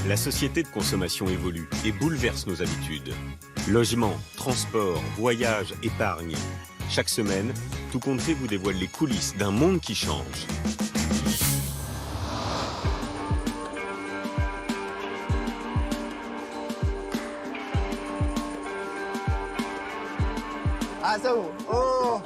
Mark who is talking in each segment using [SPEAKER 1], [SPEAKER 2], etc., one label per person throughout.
[SPEAKER 1] La société de consommation évolue et bouleverse nos habitudes. Logement, transport, voyage, épargne. Chaque semaine, Tout compte fait vous dévoile les coulisses d'un monde qui change.
[SPEAKER 2] Ah, ça ouvre. Oh!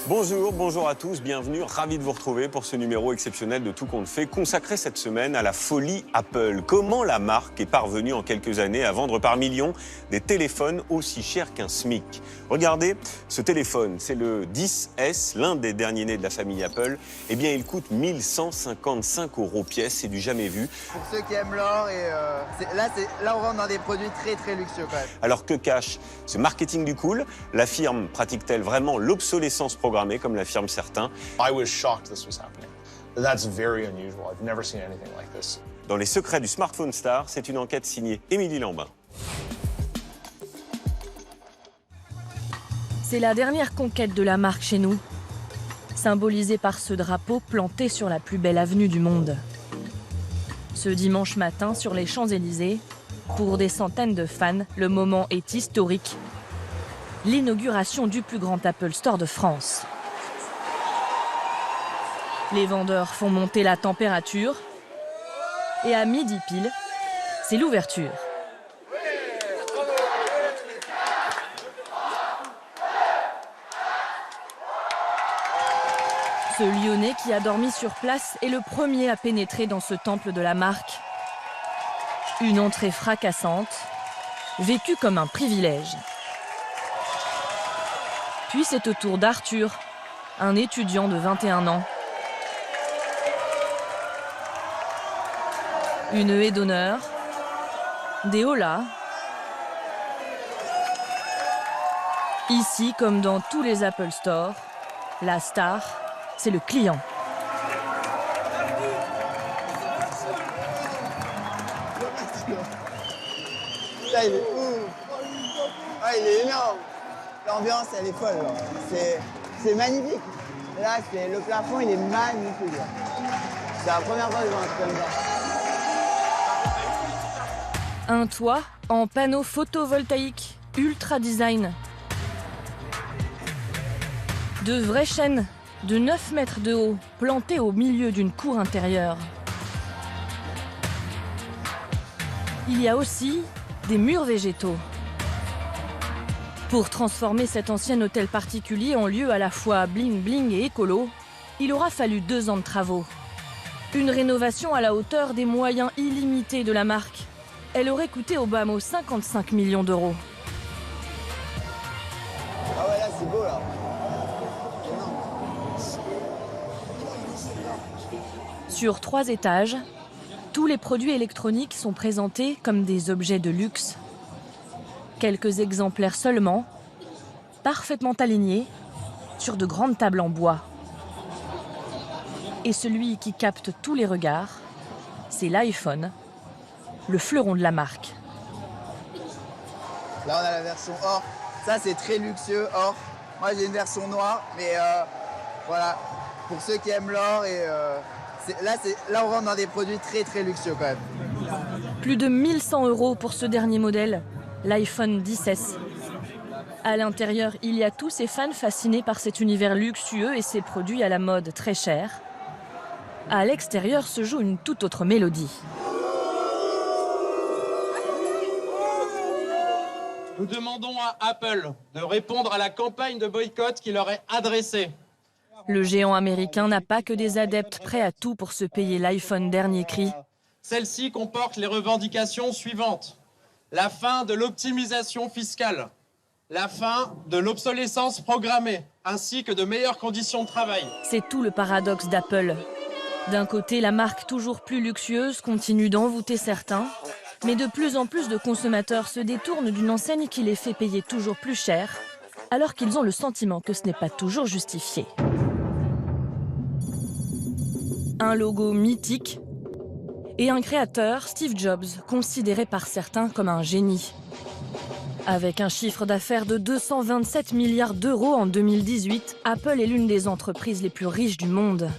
[SPEAKER 1] Bonjour à tous, bienvenue, ravi de vous retrouver pour ce numéro exceptionnel de Tout compte fait, consacré cette semaine à la folie Apple. Comment la marque est parvenue en quelques années à vendre par millions des téléphones aussi chers qu'un SMIC. Regardez, ce téléphone, c'est le 10S, l'un des derniers nés de la famille Apple. Eh bien, il coûte 1155 € pièce, c'est du jamais vu.
[SPEAKER 2] Pour ceux qui aiment l'or, là on rentre dans des produits très luxueux quand même.
[SPEAKER 1] Alors que cache ce marketing du cool? La firme pratique-t-elle vraiment l'obsolescence programmée, comme l'affirment certains?
[SPEAKER 3] I was shocked this was happening. That's very unusual. I've never seen anything like this.
[SPEAKER 1] Dans les secrets du smartphone star, c'est une enquête signée Émilie Lambin.
[SPEAKER 4] C'est la dernière conquête de la marque chez nous, symbolisée par ce drapeau planté sur la plus belle avenue du monde. Ce dimanche matin, sur les Champs-Élysées, pour des centaines de fans, le moment est historique. L'inauguration du plus grand Apple Store de France. Les vendeurs font monter la température et à midi pile, c'est l'ouverture. Ce Lyonnais qui a dormi sur place est le premier à pénétrer dans ce temple de la marque. Une entrée fracassante, vécue comme un privilège. Puis c'est au tour d'Arthur, un étudiant de 21 ans. Une haie d'honneur, des holas. Ici, comme dans tous les Apple Store, la star, c'est le client.
[SPEAKER 2] Là, il est ouf. Ah, il est énorme. L'ambiance, elle est folle. C'est magnifique. Là, le plafond, il est magnifique. C'est la première fois que je vois un truc comme ça.
[SPEAKER 4] Un toit en panneaux photovoltaïques, ultra design. De vraies chaînes de 9 mètres de haut, plantées au milieu d'une cour intérieure. Il y a aussi des murs végétaux. Pour transformer cet ancien hôtel particulier en lieu à la fois bling-bling et écolo, il aura fallu 2 ans de travaux. Une rénovation à la hauteur des moyens illimités de la marque. Elle aurait coûté au bas mot 55 millions d'euros.
[SPEAKER 2] Ah ouais, là, c'est beau, là.
[SPEAKER 4] Sur 3 étages, tous les produits électroniques sont présentés comme des objets de luxe. Quelques exemplaires seulement, parfaitement alignés, sur de grandes tables en bois. Et celui qui capte tous les regards, c'est l'iPhone, le fleuron de la marque.
[SPEAKER 2] Là, on a la version or. Ça, c'est très luxueux, or. Moi, j'ai une version noire, mais voilà. Pour ceux qui aiment l'or, là, on rentre dans des produits très luxueux quand même.
[SPEAKER 4] Plus de 1100 € pour ce dernier modèle, l'iPhone 10S. À l'intérieur, il y a tous ces fans fascinés par cet univers luxueux et ses produits à la mode très chers. À l'extérieur se joue une toute autre mélodie.
[SPEAKER 5] Nous demandons à Apple de répondre à la campagne de boycott qui leur est adressée.
[SPEAKER 4] Le géant américain n'a pas que des adeptes prêts à tout pour se payer l'iPhone dernier cri.
[SPEAKER 5] Celle-ci comporte les revendications suivantes. La fin de l'optimisation fiscale, la fin de l'obsolescence programmée, ainsi que de meilleures conditions de travail.
[SPEAKER 4] C'est tout le paradoxe d'Apple. D'un côté, la marque toujours plus luxueuse continue d'envoûter certains, mais de plus en plus de consommateurs se détournent d'une enseigne qui les fait payer toujours plus cher, alors qu'ils ont le sentiment que ce n'est pas toujours justifié. Un logo mythique et un créateur, Steve Jobs, considéré par certains comme un génie. Avec un chiffre d'affaires de 227 milliards d'euros en 2018, Apple est l'une des entreprises les plus riches du monde.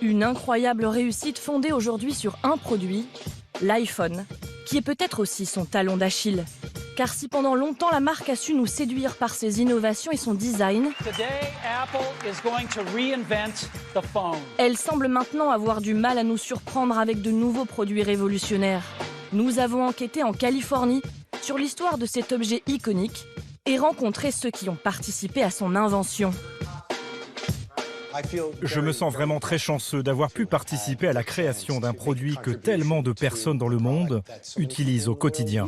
[SPEAKER 4] Une incroyable réussite fondée aujourd'hui sur un produit, l'iPhone, qui est peut-être aussi son talon d'Achille. Car si pendant longtemps la marque a su nous séduire par ses innovations et son design, elle semble maintenant avoir du mal à nous surprendre avec de nouveaux produits révolutionnaires. Nous avons enquêté en Californie sur l'histoire de cet objet iconique et rencontré ceux qui ont participé à son invention.
[SPEAKER 6] Je me sens vraiment très chanceux d'avoir pu participer à la création d'un produit que tellement de personnes dans le monde utilisent au quotidien.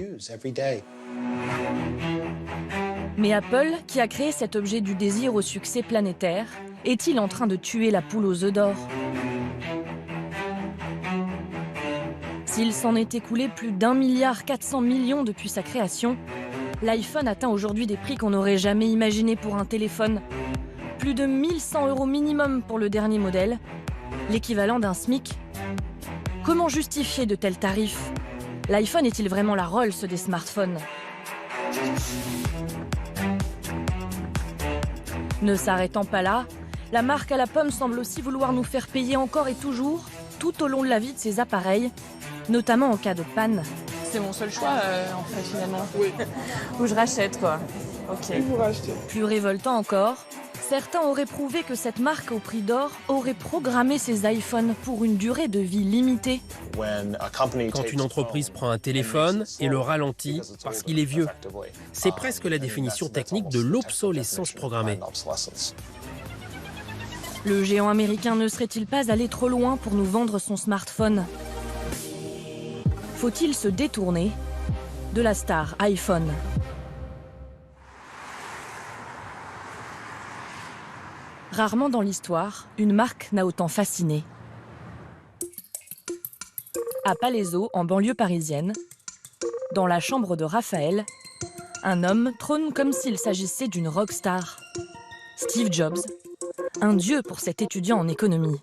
[SPEAKER 4] Mais Apple, qui a créé cet objet du désir au succès planétaire, est-il en train de tuer la poule aux œufs d'or? S'il s'en est écoulé plus d'1,4 milliard depuis sa création, l'iPhone atteint aujourd'hui des prix qu'on n'aurait jamais imaginés pour un téléphone. Plus de 1 100 € minimum pour le dernier modèle, l'équivalent d'un SMIC. Comment justifier de tels tarifs? L'iPhone est-il vraiment la Rolls des smartphones? Ne s'arrêtant pas là, la marque à la pomme semble aussi vouloir nous faire payer encore et toujours, tout au long de la vie de ses appareils, notamment en cas de panne.
[SPEAKER 7] C'est mon seul choix, en fait, finalement. Oui. Ou je rachète, quoi. Ok. Et vous rachetez.
[SPEAKER 4] Plus révoltant encore, certains auraient prouvé que cette marque au prix d'or aurait programmé ses iPhones pour une durée de vie limitée.
[SPEAKER 8] Quand une entreprise prend un téléphone et le ralentit parce qu'il est vieux, c'est presque la définition technique de l'obsolescence programmée.
[SPEAKER 4] Le géant américain ne serait-il pas allé trop loin pour nous vendre son smartphone? Faut-il se détourner de la star iPhone? Rarement dans l'histoire, une marque n'a autant fasciné. À Palaiseau, en banlieue parisienne, dans la chambre de Raphaël, un homme trône comme s'il s'agissait d'une rockstar. Steve Jobs, un dieu pour cet étudiant en économie.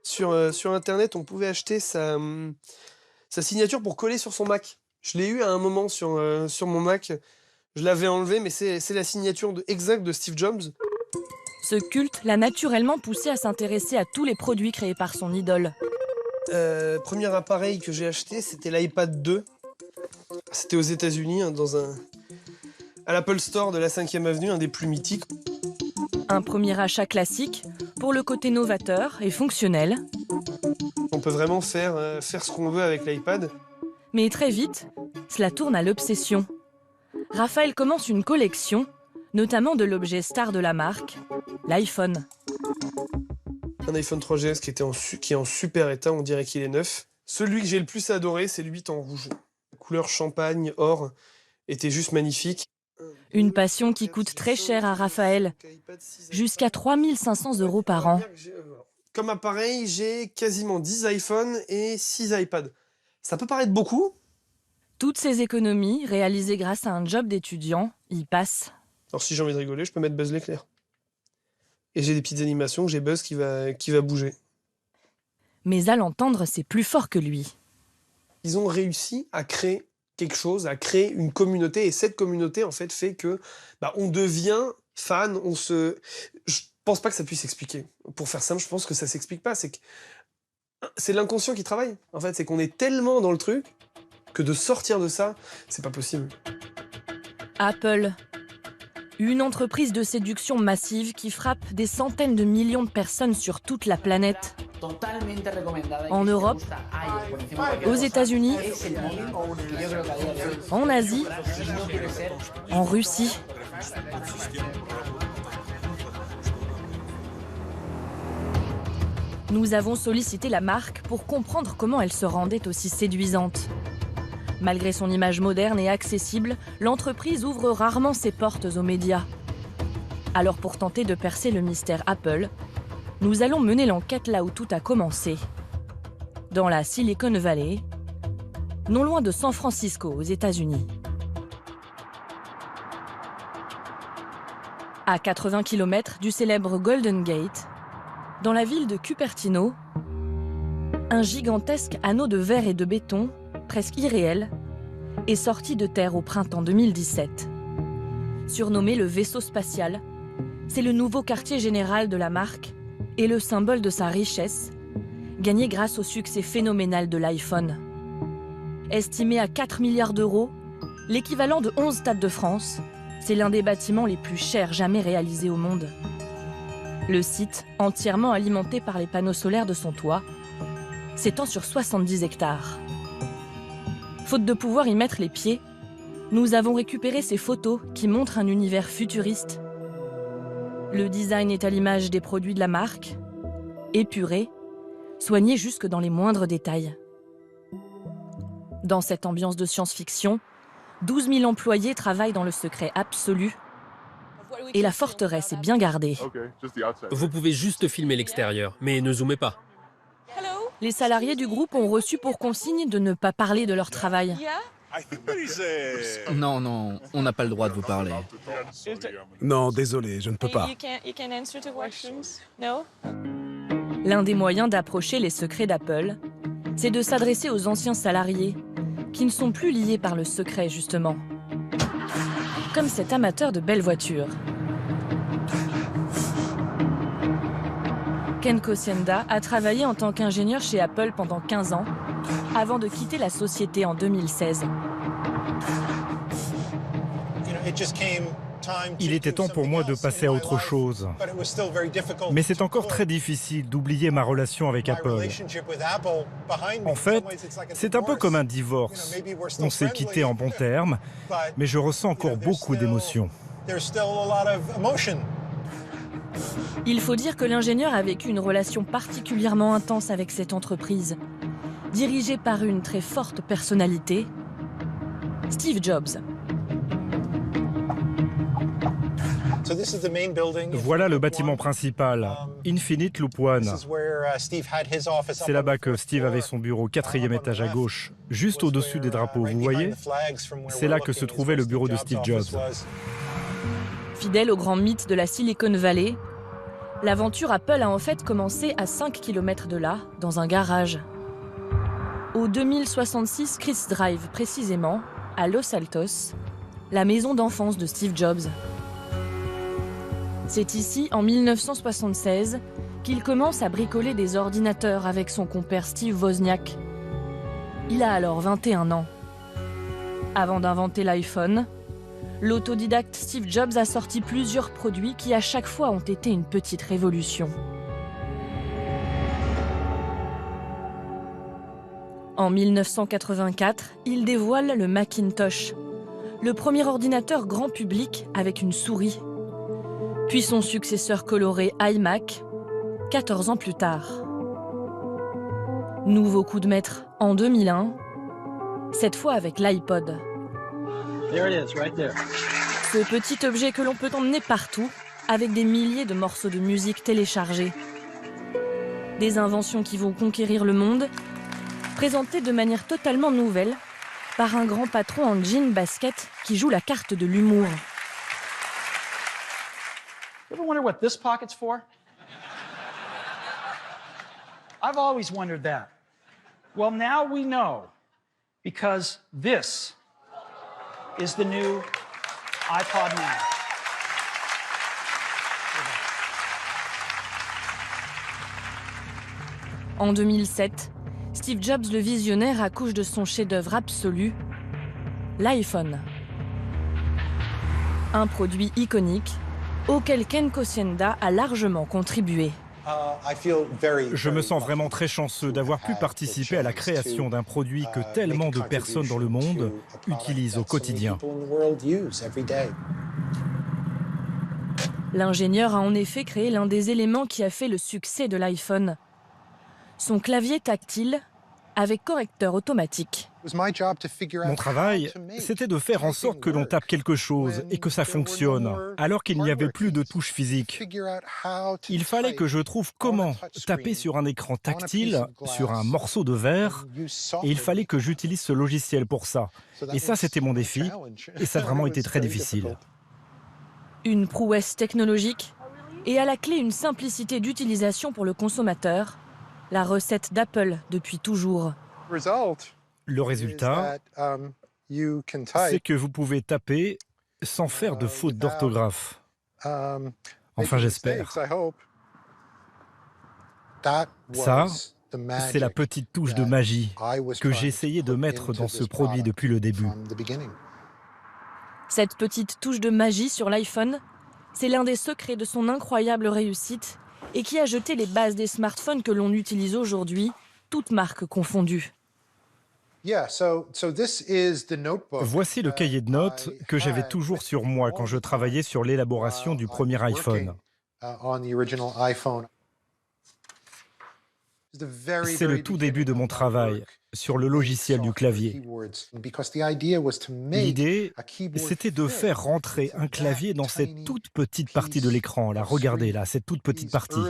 [SPEAKER 9] Sur Internet, on pouvait acheter sa signature pour coller sur son Mac. Je l'ai eu à un moment sur mon Mac. Je l'avais enlevé, mais c'est la signature exacte de Steve Jobs.
[SPEAKER 4] Ce culte l'a naturellement poussé à s'intéresser à tous les produits créés par son idole.
[SPEAKER 9] Premier appareil que j'ai acheté, c'était l'iPad 2. C'était aux États-Unis, hein, à l'Apple Store de la 5e avenue, un des plus mythiques.
[SPEAKER 4] Un premier achat classique pour le côté novateur et fonctionnel.
[SPEAKER 9] On peut vraiment faire ce qu'on veut avec l'iPad.
[SPEAKER 4] Mais très vite, cela tourne à l'obsession. Raphaël commence une collection, notamment de l'objet star de la marque, l'iPhone.
[SPEAKER 9] Un iPhone 3GS qui est en super état, on dirait qu'il est neuf. Celui que j'ai le plus adoré, c'est le 8 en rouge. La couleur champagne, or, était juste magnifique.
[SPEAKER 4] Une passion qui coûte très cher à Raphaël, jusqu'à 3 500 € par an.
[SPEAKER 9] Comme appareil, j'ai quasiment 10 iPhones et 6 iPads. Ça peut paraître beaucoup.
[SPEAKER 4] Toutes ces économies, réalisées grâce à un job d'étudiant, y passent.
[SPEAKER 9] Alors si j'ai envie de rigoler, je peux mettre Buzz l'éclair. Et j'ai des petites animations, j'ai Buzz qui va bouger.
[SPEAKER 4] Mais à l'entendre, c'est plus fort que lui.
[SPEAKER 9] Ils ont réussi à créer quelque chose, à créer une communauté. Et cette communauté, en fait, fait que on devient fan, Je pense pas que ça puisse s'expliquer. Pour faire simple, je pense que ça s'explique pas. C'est l'inconscient qui travaille. En fait, c'est qu'on est tellement dans le truc que de sortir de ça, c'est pas possible.
[SPEAKER 4] Apple, une entreprise de séduction massive qui frappe des centaines de millions de personnes sur toute la planète. En Europe, aux États-Unis, en Asie, en Russie. Nous avons sollicité la marque pour comprendre comment elle se rendait aussi séduisante. Malgré son image moderne et accessible, l'entreprise ouvre rarement ses portes aux médias. Alors pour tenter de percer le mystère Apple, nous allons mener l'enquête là où tout a commencé. Dans la Silicon Valley, non loin de San Francisco, aux États-Unis. À 80 km du célèbre Golden Gate, dans la ville de Cupertino, un gigantesque anneau de verre et de béton, presque irréel, est sorti de terre au printemps 2017. Surnommé le vaisseau spatial, c'est le nouveau quartier général de la marque, est le symbole de sa richesse, gagnée grâce au succès phénoménal de l'iPhone. Estimé à 4 milliards d'euros, l'équivalent de 11 stades de France, c'est l'un des bâtiments les plus chers jamais réalisés au monde. Le site, entièrement alimenté par les panneaux solaires de son toit, s'étend sur 70 hectares. Faute de pouvoir y mettre les pieds, nous avons récupéré ces photos qui montrent un univers futuriste. Le design est à l'image des produits de la marque, épuré, soigné jusque dans les moindres détails. Dans cette ambiance de science-fiction, 12 000 employés travaillent dans le secret absolu et la forteresse est bien gardée.
[SPEAKER 8] Vous pouvez juste filmer l'extérieur, mais ne zoomez pas.
[SPEAKER 4] Les salariés du groupe ont reçu pour consigne de ne pas parler de leur travail.
[SPEAKER 10] Non, on n'a pas le droit de vous parler.
[SPEAKER 11] Non, désolé, je ne peux pas.
[SPEAKER 4] L'un des moyens d'approcher les secrets d'Apple, c'est de s'adresser aux anciens salariés, qui ne sont plus liés par le secret, justement. Comme cet amateur de belles voitures. Ken Kocienda a travaillé en tant qu'ingénieur chez Apple pendant 15 ans, avant de quitter la société en 2016.
[SPEAKER 6] Il était temps pour moi de passer à autre chose. Mais c'est encore très difficile d'oublier ma relation avec Apple. En fait, c'est un peu comme un divorce. On s'est quitté en bons termes, mais je ressens encore beaucoup d'émotions.
[SPEAKER 4] Il faut dire que l'ingénieur a vécu une relation particulièrement intense avec cette entreprise, dirigée par une très forte personnalité, Steve Jobs.
[SPEAKER 6] Voilà le bâtiment principal, Infinite Loop One. C'est là-bas que Steve avait son bureau, 4e étage à gauche, juste au-dessus des drapeaux, vous voyez? C'est là que se trouvait le bureau de Steve Jobs.
[SPEAKER 4] Fidèle au grand mythe de la Silicon Valley, l'aventure Apple a en fait commencé à 5 km de là, dans un garage. Au 2066 Chris Drive, précisément, à Los Altos, la maison d'enfance de Steve Jobs. C'est ici, en 1976, qu'il commence à bricoler des ordinateurs avec son compère Steve Wozniak. Il a alors 21 ans. Avant d'inventer l'iPhone, l'autodidacte Steve Jobs a sorti plusieurs produits qui à chaque fois ont été une petite révolution. En 1984, il dévoile le Macintosh, le premier ordinateur grand public avec une souris. Puis son successeur coloré iMac, 14 ans plus tard. Nouveau coup de maître en 2001, cette fois avec l'iPod. Ce petit objet que l'on peut emmener partout, avec des milliers de morceaux de musique téléchargés. Des inventions qui vont conquérir le monde, présentées de manière totalement nouvelle par un grand patron en jean basket qui joue la carte de l'humour.
[SPEAKER 12] You ever wonder what this pocket's for? I've always wondered that. Well, now we know, because this is the new iPod Nano.
[SPEAKER 4] En 2007, Steve Jobs, le visionnaire, accouche de son chef-d'œuvre absolu, l'iPhone. Un produit iconique auquel Ken Kocienda a largement contribué.
[SPEAKER 6] Je me sens vraiment très chanceux d'avoir pu participer à la création d'un produit que tellement de personnes dans le monde utilisent au quotidien.
[SPEAKER 4] L'ingénieur a en effet créé l'un des éléments qui a fait le succès de l'iPhone. Son clavier tactile avec correcteur automatique.
[SPEAKER 6] Mon travail, c'était de faire en sorte que l'on tape quelque chose et que ça fonctionne, alors qu'il n'y avait plus de touches physiques. Il fallait que je trouve comment taper sur un écran tactile, sur un morceau de verre, et il fallait que j'utilise ce logiciel pour ça. Et ça, c'était mon défi, et ça a vraiment été très difficile.
[SPEAKER 4] Une prouesse technologique et à la clé une simplicité d'utilisation pour le consommateur, la recette d'Apple depuis toujours.
[SPEAKER 6] Le résultat, c'est que vous pouvez taper sans faire de faute d'orthographe. Enfin, j'espère. Ça, c'est la petite touche de magie que j'ai essayé de mettre dans ce produit depuis le début.
[SPEAKER 4] Cette petite touche de magie sur l'iPhone, c'est l'un des secrets de son incroyable réussite et qui a jeté les bases des smartphones que l'on utilise aujourd'hui, toutes marques confondues.
[SPEAKER 6] Voici le cahier de notes que j'avais toujours sur moi quand je travaillais sur l'élaboration du premier iPhone. C'est le tout début de mon travail sur le logiciel du clavier. L'idée, c'était de faire rentrer un clavier dans cette toute petite partie de l'écran. Là, regardez, là, cette toute petite partie.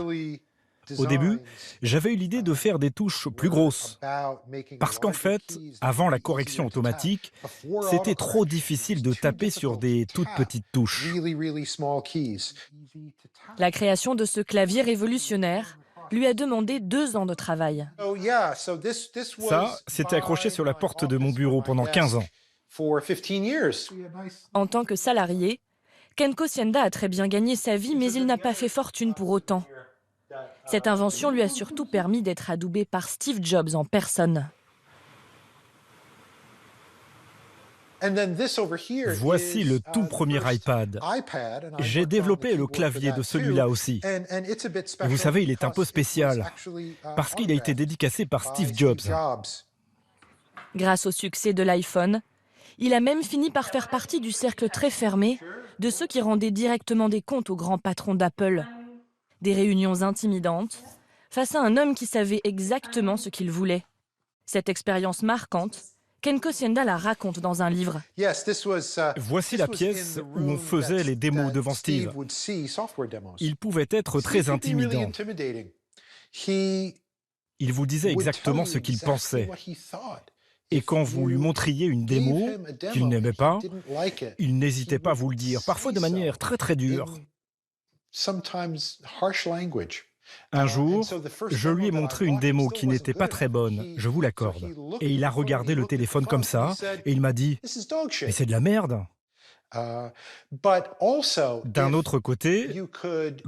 [SPEAKER 6] Au début, j'avais eu l'idée de faire des touches plus grosses. Parce qu'en fait, avant la correction automatique, c'était trop difficile de taper sur des toutes petites touches.
[SPEAKER 4] La création de ce clavier révolutionnaire lui a demandé 2 ans de travail.
[SPEAKER 6] Ça, c'était accroché sur la porte de mon bureau pendant 15 ans.
[SPEAKER 4] En tant que salarié, Ken Kocienda a très bien gagné sa vie, mais il n'a pas fait fortune pour autant. Cette invention lui a surtout permis d'être adoubé par Steve Jobs en personne.
[SPEAKER 6] Voici le tout premier iPad. J'ai développé le clavier de celui-là aussi. Et vous savez, il est un peu spécial, parce qu'il a été dédicacé par Steve Jobs.
[SPEAKER 4] Grâce au succès de l'iPhone, il a même fini par faire partie du cercle très fermé de ceux qui rendaient directement des comptes au grand patron d'Apple. Des réunions intimidantes, face à un homme qui savait exactement ce qu'il voulait. Cette expérience marquante, Ken Kocienda la raconte dans un livre.
[SPEAKER 6] Voici la pièce où on faisait les démos devant Steve. Il pouvait être très intimidant. Il vous disait exactement ce qu'il pensait. Et quand vous lui montriez une démo qu'il n'aimait pas, il n'hésitait pas à vous le dire, parfois de manière très très dure. Un jour, je lui ai montré une démo qui n'était pas très bonne, je vous l'accorde. Et il a regardé le téléphone comme ça, et il m'a dit « Mais c'est de la merde !» D'un autre côté,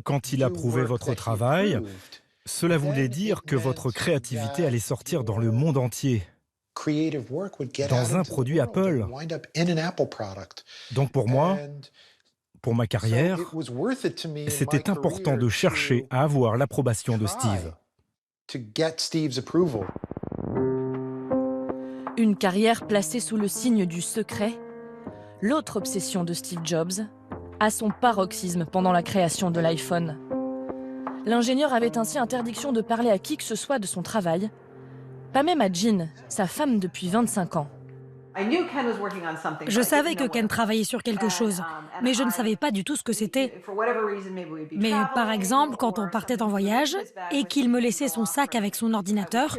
[SPEAKER 6] quand il approuvait votre travail, cela voulait dire que votre créativité allait sortir dans le monde entier, dans un produit Apple. Donc pour moi, pour ma carrière, c'était important de chercher à avoir l'approbation de Steve.
[SPEAKER 4] Une carrière placée sous le signe du secret, l'autre obsession de Steve Jobs, a son paroxysme pendant la création de l'iPhone. L'ingénieur avait ainsi interdiction de parler à qui que ce soit de son travail, pas même à Jean, sa femme depuis 25 ans.
[SPEAKER 13] Je savais que Ken travaillait sur quelque chose, mais je ne savais pas du tout ce que c'était. Mais par exemple, quand on partait en voyage et qu'il me laissait son sac avec son ordinateur,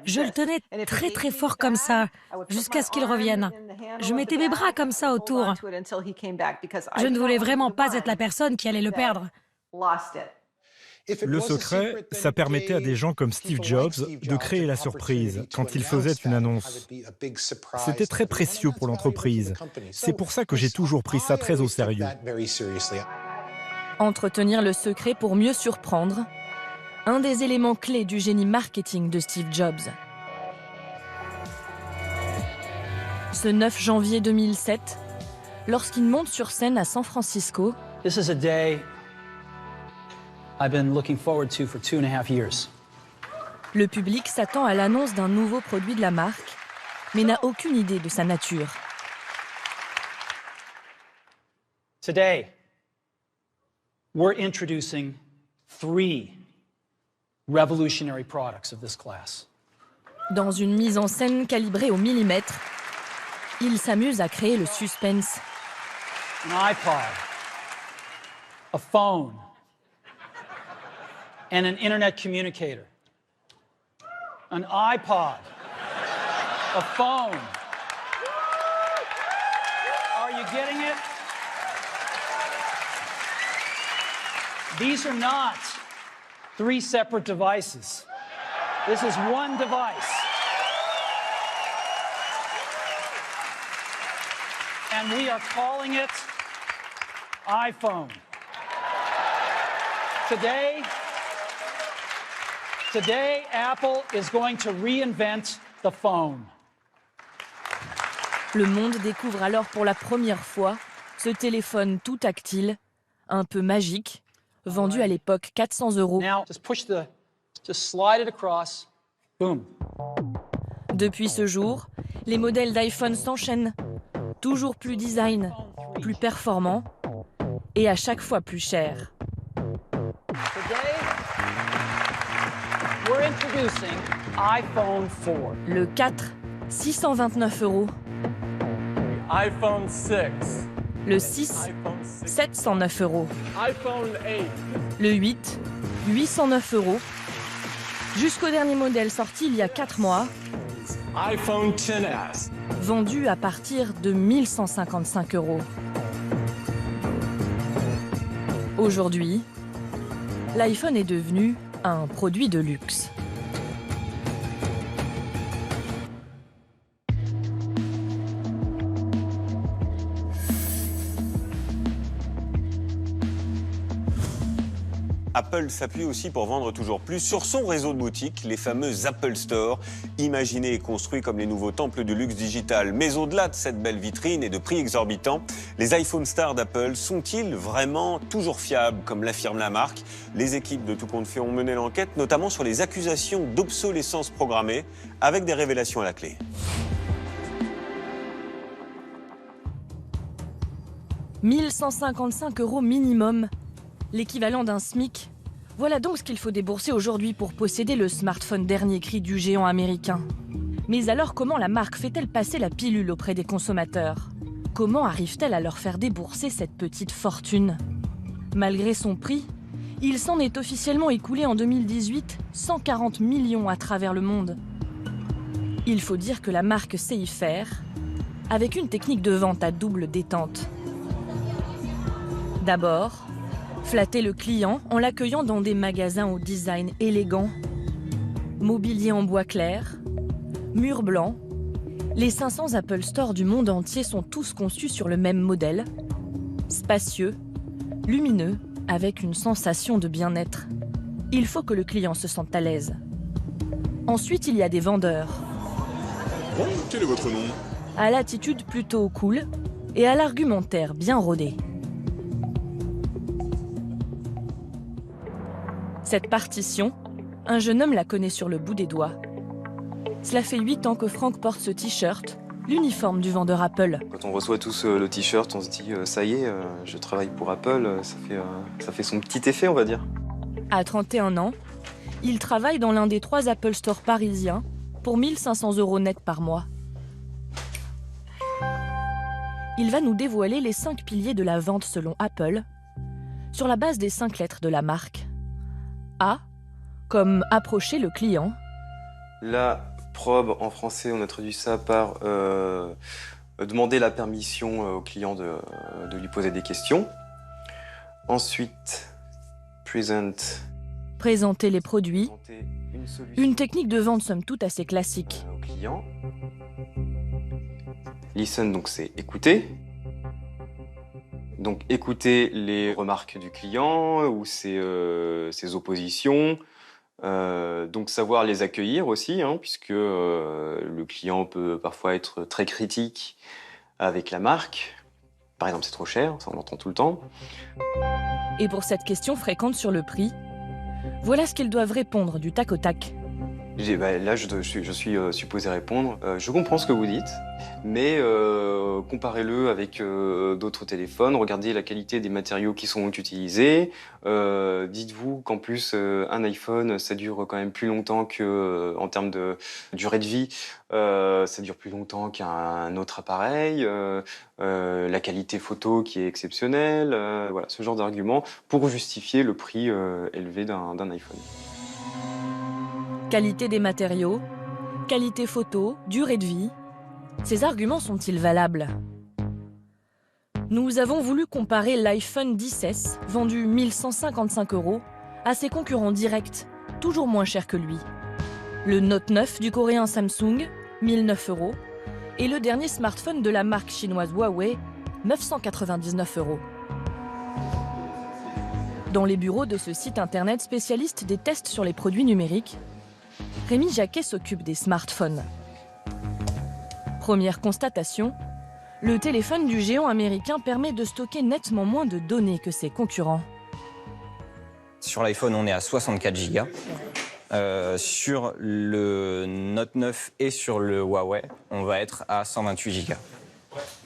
[SPEAKER 13] je le tenais très très fort comme ça, jusqu'à ce qu'il revienne. Je mettais mes bras comme ça autour. Je ne voulais vraiment pas être la personne qui allait le perdre.
[SPEAKER 6] Le secret, ça permettait à des gens comme Steve Jobs de créer la surprise quand il faisait une annonce. C'était très précieux pour l'entreprise. C'est pour ça que j'ai toujours pris ça très au sérieux.
[SPEAKER 4] Entretenir le secret pour mieux surprendre, un des éléments clés du génie marketing de Steve Jobs. Ce 9 janvier 2007, lorsqu'il monte sur scène à San Francisco,
[SPEAKER 12] This is a day I've been looking forward to for 2.5 years.
[SPEAKER 4] Le public s'attend à l'annonce d'un nouveau produit de la marque, mais n'a aucune idée de sa nature.
[SPEAKER 12] Today, we're introducing 3 revolutionary products of this class.
[SPEAKER 4] Dans une mise en scène calibrée au millimètre, il s'amuse à créer le suspense.
[SPEAKER 12] An iPod, a phone, and an internet communicator. An iPod, a phone. Are you getting it? These are not 3 separate devices. This is one device. And we are calling it iPhone. Today, Today, Apple is going to reinvent the phone.
[SPEAKER 4] Le monde découvre alors pour la première fois ce téléphone tout tactile, un peu magique, vendu à l'époque 400 €.
[SPEAKER 12] Now, just slide it across. Boom.
[SPEAKER 4] Depuis ce jour, les modèles d'iPhone s'enchaînent, toujours plus design, plus performants et à chaque fois plus chers.
[SPEAKER 12] We're introducing iPhone 4.
[SPEAKER 4] Le 4, 629 €.
[SPEAKER 5] iPhone 6.
[SPEAKER 4] Le 6, 709 €.
[SPEAKER 5] iPhone 8.
[SPEAKER 4] Le 8, 809 €. Jusqu'au dernier modèle sorti il y a 4 mois,
[SPEAKER 5] iPhone XS.
[SPEAKER 4] vendu à partir de 1155 €. Aujourd'hui, l'iPhone est devenu un produit de luxe.
[SPEAKER 1] Apple s'appuie aussi pour vendre toujours plus sur son réseau de boutiques, les fameux Apple Store, imaginés et construits comme les nouveaux temples du luxe digital. Mais au-delà de cette belle vitrine et de prix exorbitants, les iPhone Stars d'Apple sont-ils vraiment toujours fiables, comme l'affirme la marque? Les équipes de Tout compte fait ont mené l'enquête, notamment sur les accusations d'obsolescence programmée, avec des révélations à la clé.
[SPEAKER 4] « 1155 € minimum, l'équivalent d'un SMIC. Voilà donc ce qu'il faut débourser aujourd'hui pour posséder le smartphone dernier cri du géant américain. Mais alors comment la marque fait-elle passer la pilule auprès des consommateurs? Comment arrive-t-elle à leur faire débourser cette petite fortune? Malgré son prix, il s'en est officiellement écoulé en 2018 140 millions à travers le monde. Il faut dire que la marque sait y faire, avec une technique de vente à double détente. D'abord, flatter le client en l'accueillant dans des magasins au design élégant, mobilier en bois clair, murs blancs. Les 500 Apple Store du monde entier sont tous conçus sur le même modèle, spacieux, lumineux, avec une sensation de bien-être. Il faut que le client se sente à l'aise. Ensuite, il y a des vendeurs.
[SPEAKER 14] Bon, quel est votre nom?
[SPEAKER 4] À l'attitude plutôt cool et à l'argumentaire bien rodé. Cette partition, un jeune homme la connaît sur le bout des doigts. Cela fait 8 ans que Frank porte ce t-shirt, l'uniforme du vendeur Apple.
[SPEAKER 15] Quand on reçoit tous le t-shirt, on se dit ça y est, je travaille pour Apple, ça fait son petit effet, on va dire.
[SPEAKER 4] À 31 ans, il travaille dans l'un des 3 Apple Store parisiens pour 1500 € net par mois. Il va nous dévoiler les 5 piliers de la vente selon Apple, sur la base des 5 lettres de la marque. A, comme approcher le client.
[SPEAKER 15] La probe, en français, on a traduit ça par demander la permission au client de lui poser des questions. Ensuite,
[SPEAKER 4] présenter les produits. Une technique de vente somme toute assez classique.
[SPEAKER 15] Au client. Listen, donc c'est écouter. Donc écouter les remarques du client ou ses oppositions, donc savoir les accueillir aussi, hein, puisque le client peut parfois être très critique avec la marque. Par exemple, c'est trop cher, ça on l'entend tout le temps.
[SPEAKER 4] Et pour cette question fréquente sur le prix, voilà ce qu'ils doivent répondre du tac au tac.
[SPEAKER 15] Là, je suis supposé répondre. Je comprends ce que vous dites, mais comparez-le avec d'autres téléphones. Regardez la qualité des matériaux qui sont utilisés. Dites-vous qu'en plus, un iPhone, ça dure quand même plus longtemps que, en termes de durée de vie, ça dure plus longtemps qu'un autre appareil. La qualité photo qui est exceptionnelle. Voilà, ce genre d'arguments pour justifier le prix élevé d'un iPhone.
[SPEAKER 4] Qualité des matériaux, qualité photo, durée de vie. Ces arguments sont-ils valables? Nous avons voulu comparer l'iPhone XS, vendu 1155 €, à ses concurrents directs, toujours moins chers que lui. Le Note 9 du coréen Samsung, 1009 €, et le dernier smartphone de la marque chinoise Huawei, 999 €. Dans les bureaux de ce site internet spécialiste des tests sur les produits numériques, Rémi Jacquet s'occupe des smartphones. Première constatation, le téléphone du géant américain permet de stocker nettement moins de données que ses concurrents.
[SPEAKER 16] Sur l'iPhone, on est à 64 Go. Sur le Note 9 et sur le Huawei, on va être à 128 Go.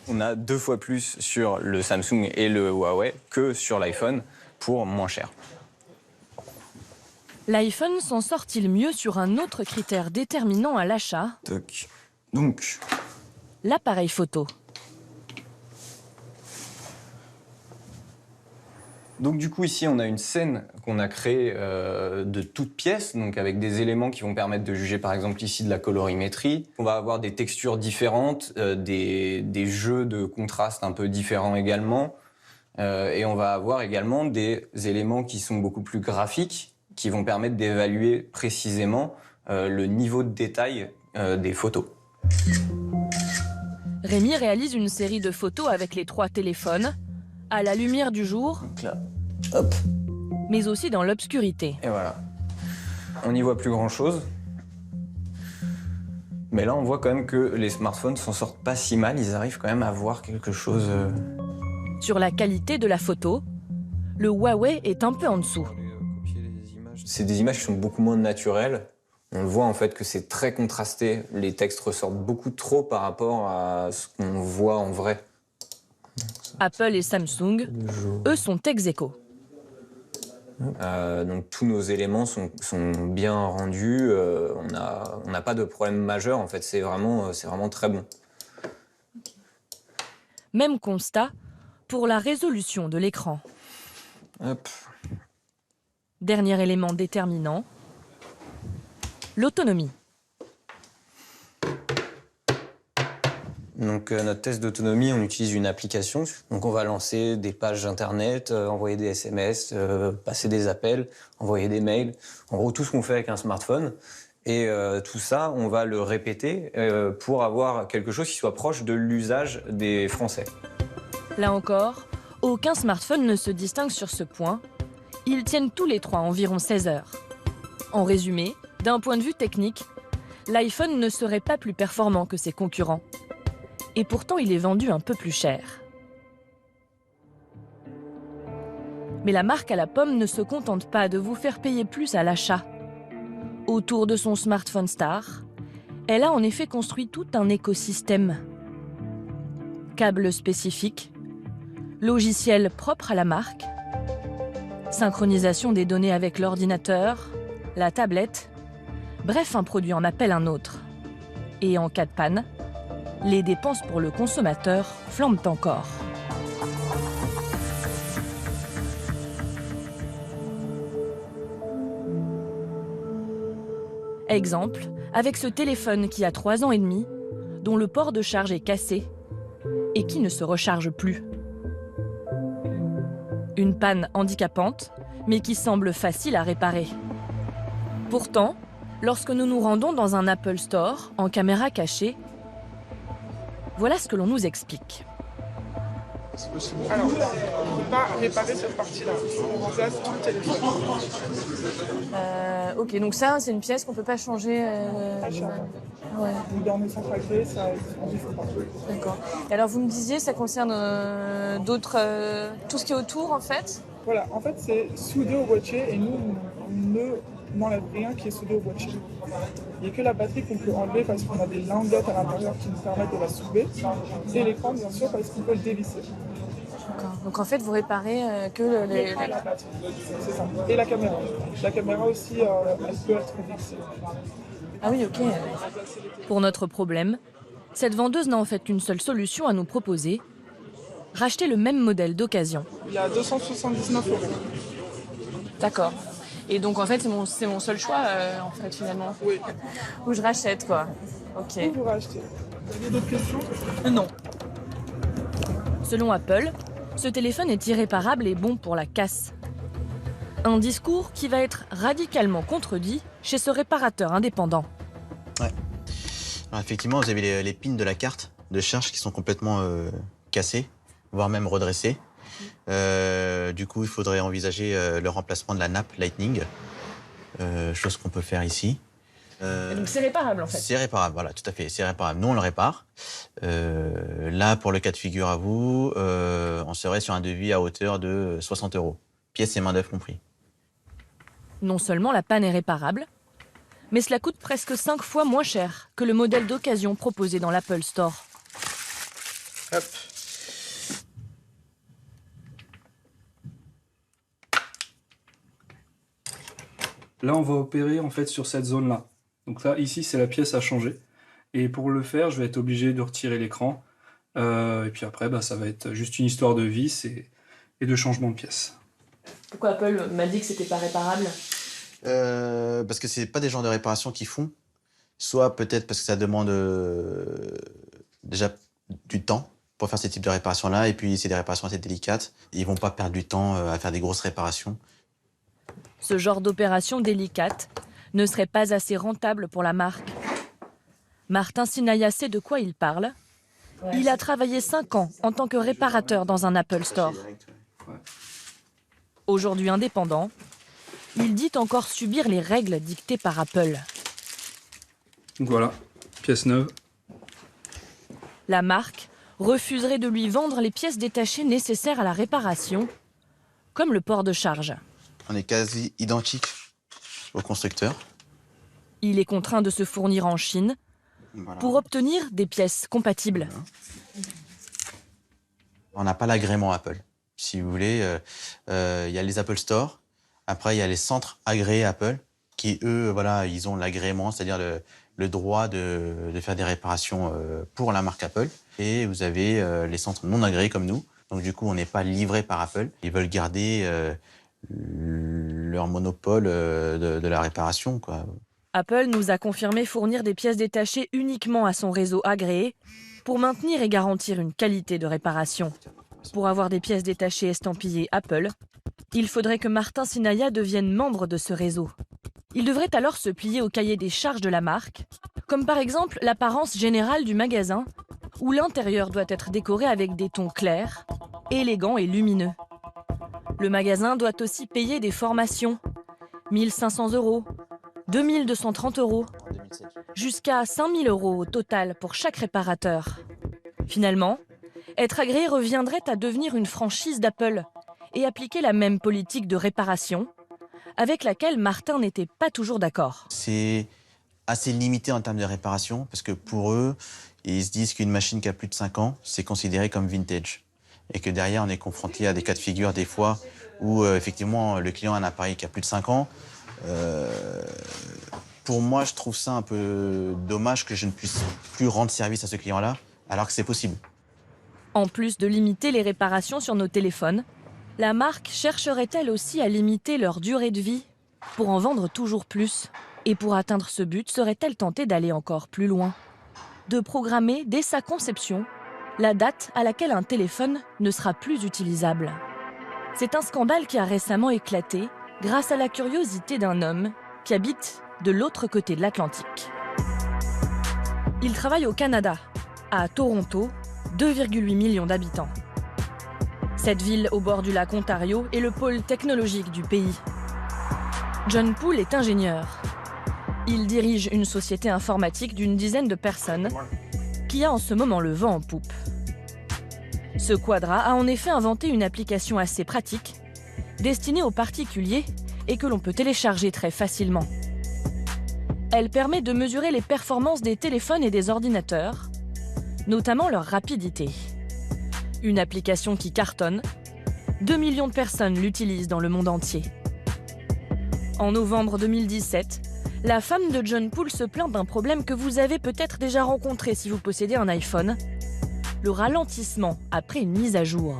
[SPEAKER 16] On a 2 fois plus sur le Samsung et le Huawei que sur l'iPhone pour moins cher.
[SPEAKER 4] L'iPhone s'en sort-il mieux sur un autre critère déterminant à l'achat?
[SPEAKER 16] Donc,
[SPEAKER 4] l'appareil photo.
[SPEAKER 16] Donc du coup ici on a une scène qu'on a créée de toutes pièces, donc avec des éléments qui vont permettre de juger par exemple ici de la colorimétrie. On va avoir des textures différentes, des jeux de contraste un peu différents également. Et on va avoir également des éléments qui sont beaucoup plus graphiques, qui vont permettre d'évaluer précisément le niveau de détail des photos.
[SPEAKER 4] Rémi réalise une série de photos avec les 3 téléphones, à la lumière du jour,
[SPEAKER 16] donc là, hop.
[SPEAKER 4] Mais aussi dans l'obscurité.
[SPEAKER 16] Et voilà. On n'y voit plus grand-chose. Mais là, on voit quand même que les smartphones s'en sortent pas si mal. Ils arrivent quand même à voir quelque chose.
[SPEAKER 4] Sur la qualité de la photo, le Huawei est un peu en dessous.
[SPEAKER 16] C'est des images qui sont beaucoup moins naturelles. On le voit en fait que c'est très contrasté. Les textes ressortent beaucoup trop par rapport à ce qu'on voit en vrai.
[SPEAKER 4] Apple et Samsung, eux, sont ex-aequo.
[SPEAKER 16] Donc tous nos éléments sont bien rendus. On n'a pas de problème majeur. En fait, c'est vraiment très bon.
[SPEAKER 4] Même constat pour la résolution de l'écran.
[SPEAKER 16] Hop.
[SPEAKER 4] Dernier élément déterminant, l'autonomie.
[SPEAKER 16] Donc notre test d'autonomie, on utilise une application. Donc on va lancer des pages internet, envoyer des SMS, passer des appels, envoyer des mails. En gros, tout ce qu'on fait avec un smartphone. Et tout ça, on va le répéter pour avoir quelque chose qui soit proche de l'usage des Français.
[SPEAKER 4] Là encore, aucun smartphone ne se distingue sur ce point. Ils tiennent tous les 3 environ 16 heures. En résumé, d'un point de vue technique, l'iPhone ne serait pas plus performant que ses concurrents. Et pourtant, il est vendu un peu plus cher. Mais la marque à la pomme ne se contente pas de vous faire payer plus à l'achat. Autour de son smartphone star, elle a en effet construit tout un écosystème. Câbles spécifiques, logiciels propres à la marque, synchronisation des données avec l'ordinateur, la tablette, bref, un produit en appelle un autre. Et en cas de panne, les dépenses pour le consommateur flambent encore. Exemple, avec ce téléphone qui a 3 ans et demi, dont le port de charge est cassé et qui ne se recharge plus. Une panne handicapante, mais qui semble facile à réparer. Pourtant, lorsque nous nous rendons dans un Apple Store en caméra cachée, voilà ce que l'on nous explique.
[SPEAKER 17] Alors, on ne peut pas réparer cette partie-là. On remplace tout le téléphone.
[SPEAKER 7] Ok, donc ça, c'est une pièce qu'on ne peut pas changer.
[SPEAKER 17] Ouais. Vous dormez sans craquer, ça ne faut pas.
[SPEAKER 7] D'accord. Et alors, vous me disiez, ça concerne d'autres. Tout ce qui est autour, en fait?
[SPEAKER 17] Voilà, en fait, c'est soudé au boîtier et nous, on ne n'enlève rien qui est soudé au boîtier. Il n'y a que la batterie qu'on peut enlever parce qu'on a des lingots à l'intérieur qui nous permettent de la souder. Et l'écran, bien sûr, parce qu'on peut le dévisser.
[SPEAKER 7] D'accord. Donc en fait, vous réparez que les...
[SPEAKER 17] la batterie. C'est ça. Et la caméra. La caméra aussi, elle peut être vissée.
[SPEAKER 7] Ah oui, ok.
[SPEAKER 4] Pour notre problème, cette vendeuse n'a en fait qu'une seule solution à nous proposer. Racheter le même modèle d'occasion.
[SPEAKER 17] Il y a 279 €.
[SPEAKER 7] D'accord. Et donc en fait, c'est mon seul choix, en fait, finalement.
[SPEAKER 17] Oui.
[SPEAKER 7] Où je rachète, quoi. Ok.
[SPEAKER 17] Où vous rachetez? Vous avez d'autres questions?
[SPEAKER 4] Non. Selon Apple, ce téléphone est irréparable et bon pour la casse. Un discours qui va être radicalement contredit chez ce réparateur indépendant.
[SPEAKER 18] Ouais. Alors effectivement, vous avez les pins de la carte de charge qui sont complètement cassés, voire même redressés. Du coup, il faudrait envisager le remplacement de la nappe Lightning, chose qu'on peut faire ici.
[SPEAKER 7] Donc c'est réparable en fait.
[SPEAKER 18] C'est réparable, voilà, tout à fait, c'est réparable. Nous, on le répare. Là, pour le cas de figure à vous, on serait sur un devis à hauteur de 60 €, pièces et main-d'œuvre compris.
[SPEAKER 4] Non seulement la panne est réparable, mais cela coûte presque 5 fois moins cher que le modèle d'occasion proposé dans l'Apple Store.
[SPEAKER 9] Hop.
[SPEAKER 19] Là, on va opérer en fait sur cette zone-là. Donc là, ici, c'est la pièce à changer. Et pour le faire, je vais être obligé de retirer l'écran. Et puis après, ça va être juste une histoire de vis et de changement de pièce.
[SPEAKER 7] Pourquoi Apple m'a dit que c'était pas réparable?
[SPEAKER 18] Parce que c'est pas des genres de réparation qu'ils font. Soit peut-être parce que ça demande déjà du temps pour faire ce type de réparation-là. Et puis, c'est des réparations assez délicates. Ils vont pas perdre du temps à faire des grosses réparations.
[SPEAKER 4] Ce genre d'opération délicate ne serait pas assez rentable pour la marque. Martin Sinaya sait de quoi il parle. Il a travaillé 5 ans en tant que réparateur dans un Apple Store. Aujourd'hui indépendant, il dit encore subir les règles dictées par Apple.
[SPEAKER 19] Donc voilà, pièce neuve.
[SPEAKER 4] La marque refuserait de lui vendre les pièces détachées nécessaires à la réparation, comme le port de charge.
[SPEAKER 18] On est quasi identique au constructeur.
[SPEAKER 4] Il est contraint de se fournir en Chine pour obtenir des pièces compatibles.
[SPEAKER 18] On n'a pas l'agrément Apple. Si vous voulez, il y a les Apple Store. Après, il y a les centres agréés Apple qui, eux, ils ont l'agrément, c'est-à-dire le droit de faire des réparations pour la marque Apple. Et vous avez les centres non agréés comme nous. Donc, du coup, on n'est pas livré par Apple. Ils veulent garder leur monopole de la réparation, quoi.
[SPEAKER 4] Apple nous a confirmé fournir des pièces détachées uniquement à son réseau agréé pour maintenir et garantir une qualité de réparation. Pour avoir des pièces détachées estampillées Apple, il faudrait que Martin Sinaya devienne membre de ce réseau. Il devrait alors se plier au cahier des charges de la marque, comme par exemple l'apparence générale du magasin, où l'intérieur doit être décoré avec des tons clairs, élégants et lumineux. Le magasin doit aussi payer des formations, 1 500 €, 2 230 €, jusqu'à 5 000 € au total pour chaque réparateur. Finalement, être agréé reviendrait à devenir une franchise d'Apple et appliquer la même politique de réparation, avec laquelle Martin n'était pas toujours d'accord.
[SPEAKER 18] C'est assez limité en termes de réparation, parce que pour eux, ils se disent qu'une machine qui a plus de 5 ans, c'est considéré comme vintage. Et que derrière, on est confronté à des cas de figure, des fois, où effectivement, le client a un appareil qui a plus de 5 ans. Pour moi, je trouve ça un peu dommage que je ne puisse plus rendre service à ce client-là, alors que c'est possible.
[SPEAKER 4] En plus de limiter les réparations sur nos téléphones, la marque chercherait-elle aussi à limiter leur durée de vie pour en vendre toujours plus? Et pour atteindre ce but, serait-elle tentée d'aller encore plus loin? De programmer, dès sa conception, la date à laquelle un téléphone ne sera plus utilisable. C'est un scandale qui a récemment éclaté grâce à la curiosité d'un homme qui habite de l'autre côté de l'Atlantique. Il travaille au Canada, à Toronto, 2,8 millions d'habitants. Cette ville au bord du lac Ontario est le pôle technologique du pays. John Poole est ingénieur. Il dirige une société informatique d'une dizaine de personnes qui a en ce moment le vent en poupe. Ce quadra a en effet inventé une application assez pratique, destinée aux particuliers et que l'on peut télécharger très facilement. Elle permet de mesurer les performances des téléphones et des ordinateurs, notamment leur rapidité. Une application qui cartonne, 2 millions de personnes l'utilisent dans le monde entier. En novembre 2017, la femme de John Poole se plaint d'un problème que vous avez peut-être déjà rencontré si vous possédez un iPhone, le ralentissement après une mise à jour.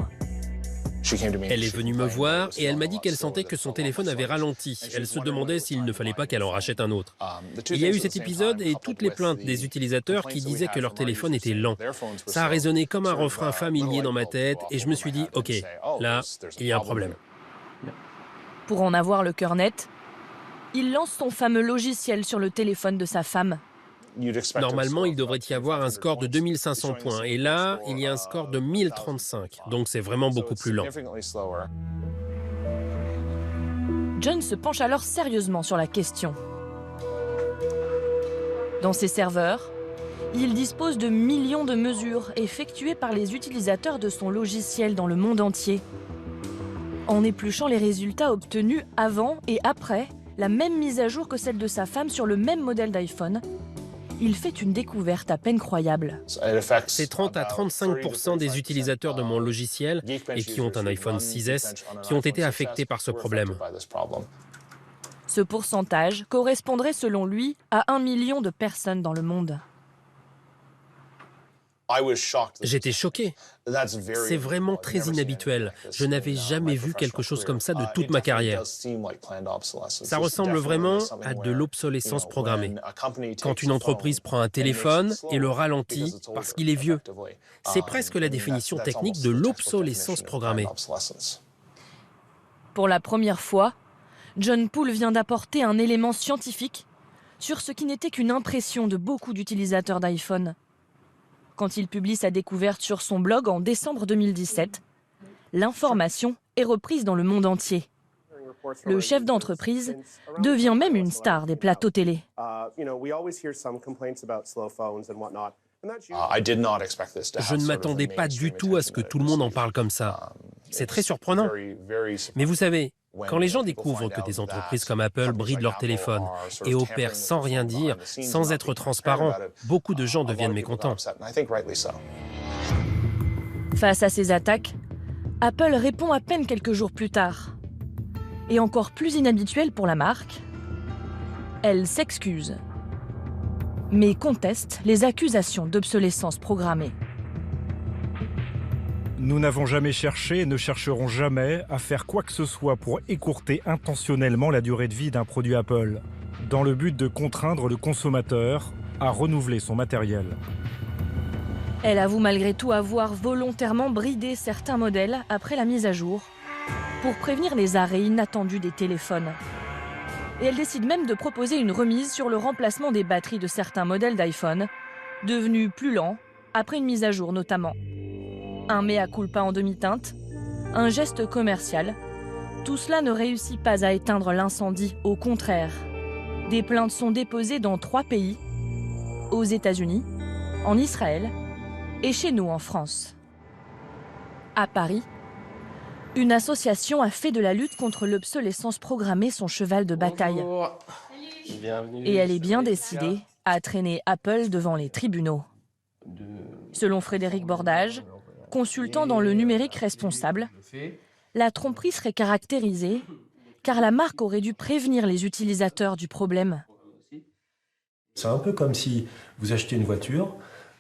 [SPEAKER 8] Elle est venue me voir et elle m'a dit qu'elle sentait que son téléphone avait ralenti. Elle se demandait s'il ne fallait pas qu'elle en rachète un autre. Il y a eu cet épisode et toutes les plaintes des utilisateurs qui disaient que leur téléphone était lent. Ça a résonné comme un refrain familier dans ma tête et je me suis dit, ok, là, il y a un problème.
[SPEAKER 4] Pour en avoir le cœur net, il lance son fameux logiciel sur le téléphone de sa femme.
[SPEAKER 8] Normalement, il devrait y avoir un score de 2500 points. Et là, il y a un score de 1035. Donc c'est vraiment beaucoup plus lent.
[SPEAKER 4] John se penche alors sérieusement sur la question. Dans ses serveurs, il dispose de millions de mesures effectuées par les utilisateurs de son logiciel dans le monde entier. En épluchant les résultats obtenus avant et après la même mise à jour que celle de sa femme sur le même modèle d'iPhone, il fait une découverte à peine croyable.
[SPEAKER 8] C'est 30 à 35% des utilisateurs de mon logiciel et qui ont un iPhone 6S qui ont été affectés par ce problème.
[SPEAKER 4] Ce pourcentage correspondrait selon lui à 1 million de personnes dans le monde.
[SPEAKER 8] J'étais choqué. C'est vraiment très inhabituel. Je n'avais jamais vu quelque chose comme ça de toute ma carrière. Ça ressemble vraiment à de l'obsolescence programmée. Quand une entreprise prend un téléphone et le ralentit parce qu'il est vieux. C'est presque la définition technique de l'obsolescence programmée.
[SPEAKER 4] Pour la première fois, John Poole vient d'apporter un élément scientifique sur ce qui n'était qu'une impression de beaucoup d'utilisateurs d'iPhone. Quand il publie sa découverte sur son blog en décembre 2017, l'information est reprise dans le monde entier. Le chef d'entreprise devient même une star des plateaux télé.
[SPEAKER 8] Je ne m'attendais pas du tout à ce que tout le monde en parle comme ça. C'est très surprenant. Mais vous savez, quand les gens découvrent que des entreprises comme Apple brident leur téléphone et opèrent sans rien dire, sans être transparents, beaucoup de gens deviennent mécontents.
[SPEAKER 4] Face à ces attaques, Apple répond à peine quelques jours plus tard. Et encore plus inhabituel pour la marque, elle s'excuse, mais conteste les accusations d'obsolescence programmée.
[SPEAKER 6] Nous n'avons jamais cherché et ne chercherons jamais à faire quoi que ce soit pour écourter intentionnellement la durée de vie d'un produit Apple, dans le but de contraindre le consommateur à renouveler son matériel.
[SPEAKER 4] Elle avoue malgré tout avoir volontairement bridé certains modèles après la mise à jour, pour prévenir les arrêts inattendus des téléphones. Et elle décide même de proposer une remise sur le remplacement des batteries de certains modèles d'iPhone, devenus plus lents après une mise à jour notamment. Un mea culpa en demi-teinte, un geste commercial. Tout cela ne réussit pas à éteindre l'incendie, au contraire. Des plaintes sont déposées dans 3 pays, aux États-Unis, en Israël et chez nous en France. À Paris, une association a fait de la lutte contre l'obsolescence programmée son cheval de bataille. Et elle est bien décidée à traîner Apple devant les tribunaux. Selon Frédéric Bordage, consultant dans le numérique responsable, la tromperie serait caractérisée car la marque aurait dû prévenir les utilisateurs du problème.
[SPEAKER 20] C'est un peu comme si vous achetez une voiture,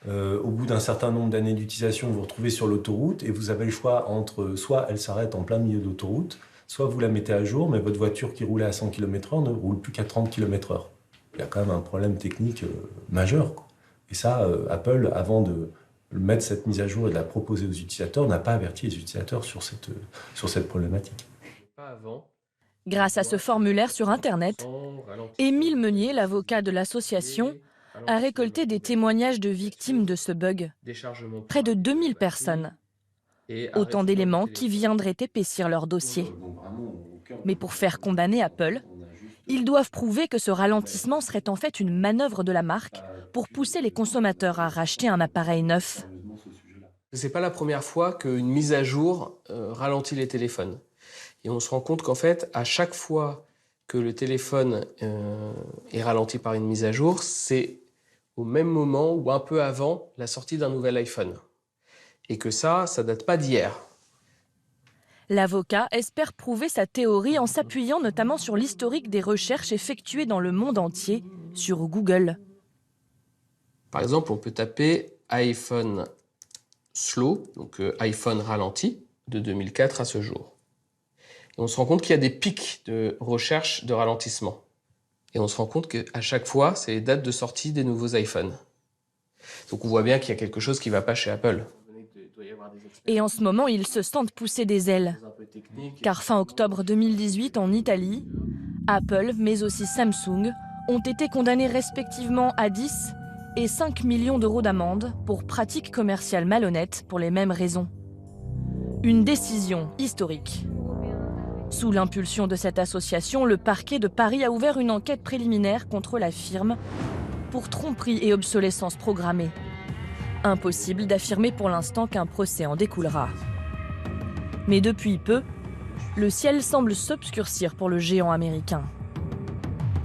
[SPEAKER 20] au bout d'un certain nombre d'années d'utilisation, vous vous retrouvez sur l'autoroute et vous avez le choix entre soit elle s'arrête en plein milieu d'autoroute, soit vous la mettez à jour, mais votre voiture qui roulait à 100 km/h ne roule plus qu'à 30 km/h. Il y a quand même un problème technique majeur, quoi. Et ça, Apple, avant de mettre cette mise à jour et de la proposer aux utilisateurs, n'a pas averti les utilisateurs sur cette problématique.
[SPEAKER 4] Grâce à ce formulaire sur Internet, Émile Meunier, l'avocat de l'association, a récolté des témoignages de victimes de ce bug. Près de 2000 personnes. Autant d'éléments qui viendraient épaissir leur dossier. Mais pour faire condamner Apple, ils doivent prouver que ce ralentissement serait en fait une manœuvre de la marque pour pousser les consommateurs à racheter un appareil neuf.
[SPEAKER 9] C'est pas la première fois qu'une mise à jour ralentit les téléphones. Et on se rend compte qu'en fait, à chaque fois que le téléphone est ralenti par une mise à jour, c'est au même moment ou un peu avant la sortie d'un nouvel iPhone. Et que ça date pas d'hier.
[SPEAKER 4] L'avocat espère prouver sa théorie en s'appuyant notamment sur l'historique des recherches effectuées dans le monde entier sur Google.
[SPEAKER 9] Par exemple, on peut taper iPhone slow, donc iPhone ralenti, de 2004 à ce jour. Et on se rend compte qu'il y a des pics de recherche de ralentissement. Et on se rend compte qu'à chaque fois, c'est les dates de sortie des nouveaux iPhones. Donc on voit bien qu'il y a quelque chose qui ne va pas chez Apple.
[SPEAKER 4] Et en ce moment, ils se sentent pousser des ailes. Car fin octobre 2018, en Italie, Apple, mais aussi Samsung, ont été condamnés respectivement à 10 et 5 millions d'euros d'amende pour pratiques commerciales malhonnêtes pour les mêmes raisons. Une décision historique. Sous l'impulsion de cette association, le parquet de Paris a ouvert une enquête préliminaire contre la firme pour tromperie et obsolescence programmée. Impossible d'affirmer pour l'instant qu'un procès en découlera. Mais depuis peu, le ciel semble s'obscurcir pour le géant américain.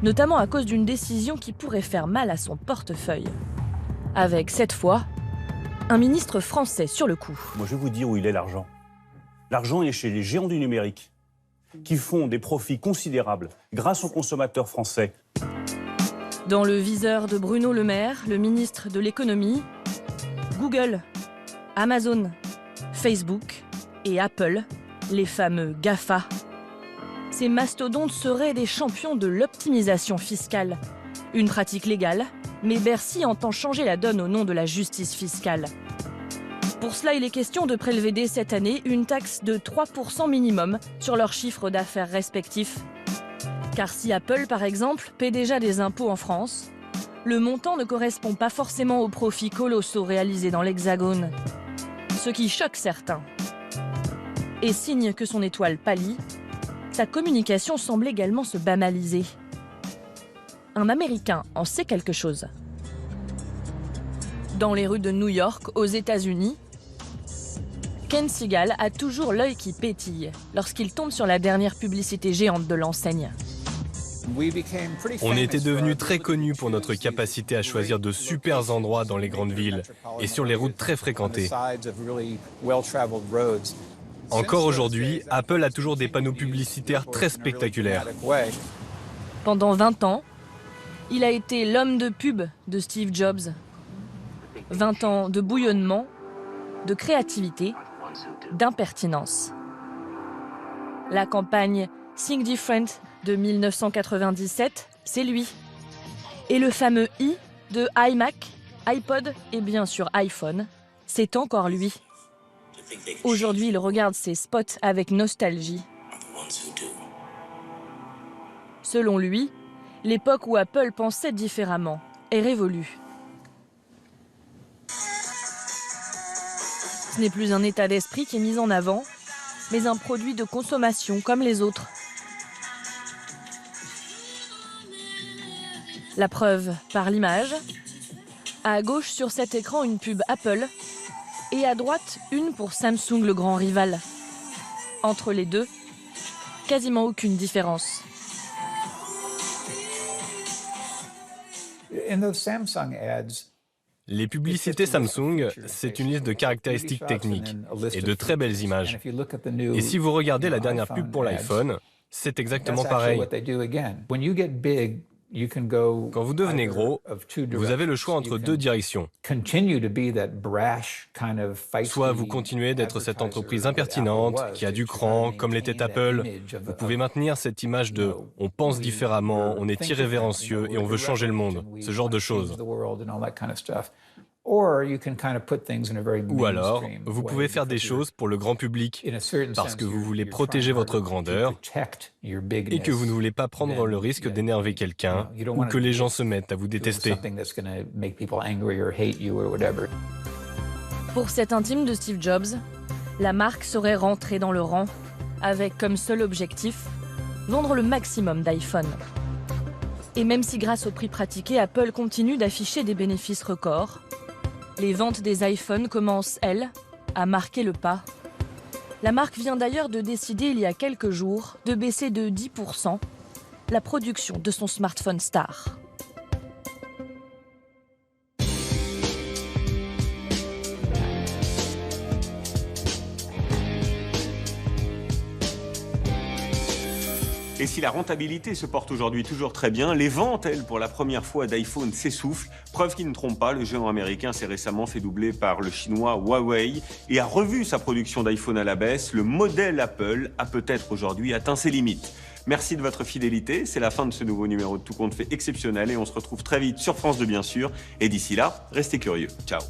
[SPEAKER 4] Notamment à cause d'une décision qui pourrait faire mal à son portefeuille. Avec, cette fois, un ministre français sur le coup.
[SPEAKER 21] Moi, je vais vous dire où il est l'argent. L'argent est chez les géants du numérique, qui font des profits considérables grâce aux consommateurs français.
[SPEAKER 4] Dans le viseur de Bruno Le Maire, le ministre de l'économie, Google, Amazon, Facebook et Apple, les fameux GAFA. Ces mastodontes seraient des champions de l'optimisation fiscale. Une pratique légale, mais Bercy entend changer la donne au nom de la justice fiscale. Pour cela, il est question de prélever dès cette année une taxe de 3% minimum sur leurs chiffres d'affaires respectifs. Car si Apple, par exemple, paie déjà des impôts en France, le montant ne correspond pas forcément aux profits colossaux réalisés dans l'Hexagone. Ce qui choque certains. Et signe que son étoile pâlit, sa communication semble également se banaliser. Un Américain en sait quelque chose. Dans les rues de New York, aux États-Unis, Ken Segal a toujours l'œil qui pétille lorsqu'il tombe sur la dernière publicité géante de l'enseigne.
[SPEAKER 22] On était devenus très connus pour notre capacité à choisir de super endroits dans les grandes villes et sur les routes très fréquentées. Encore aujourd'hui, Apple a toujours des panneaux publicitaires très spectaculaires.
[SPEAKER 4] Pendant 20 ans, il a été l'homme de pub de Steve Jobs. 20 ans de bouillonnement, de créativité, d'impertinence. La campagne Think Different de 1997, c'est lui. Et le fameux i de iMac, iPod et bien sûr iPhone, c'est encore lui. Aujourd'hui, il regarde ses spots avec nostalgie. Selon lui, l'époque où Apple pensait différemment est révolue. Ce n'est plus un état d'esprit qui est mis en avant, mais un produit de consommation comme les autres. La preuve par l'image. À gauche sur cet écran, une pub Apple. Et à droite, une pour Samsung, le grand rival. Entre les deux, quasiment aucune différence.
[SPEAKER 22] Les publicités Samsung, c'est une liste de caractéristiques techniques et de très belles images. Et si vous regardez la dernière pub pour l'iPhone, c'est exactement pareil. Quand vous devenez gros, vous avez le choix entre deux directions. Soit vous continuez d'être cette entreprise impertinente, qui a du cran, comme l'était Apple. Vous pouvez maintenir cette image de « on pense différemment, on est irrévérencieux et on veut changer le monde », ce genre de choses. Ou alors, vous pouvez faire des choses pour le grand public, parce que vous voulez protéger votre grandeur et que vous ne voulez pas prendre le risque d'énerver quelqu'un ou que les gens se mettent à vous détester.
[SPEAKER 4] Pour cet intime de Steve Jobs, la marque serait rentrée dans le rang, avec comme seul objectif, vendre le maximum d'iPhone. Et même si grâce au prix pratiqué, Apple continue d'afficher des bénéfices records, les ventes des iPhones commencent, elles, à marquer le pas. La marque vient d'ailleurs de décider il y a quelques jours de baisser de 10% la production de son smartphone star.
[SPEAKER 1] Et si la rentabilité se porte aujourd'hui toujours très bien, les ventes, elles, pour la première fois d'iPhone s'essoufflent. Preuve qui ne trompe pas, le géant américain s'est récemment fait doubler par le chinois Huawei et a revu sa production d'iPhone à la baisse. Le modèle Apple a peut-être aujourd'hui atteint ses limites. Merci de votre fidélité, c'est la fin de ce nouveau numéro de Tout compte fait exceptionnel et on se retrouve très vite sur France 2 bien sûr. Et d'ici là, restez curieux. Ciao.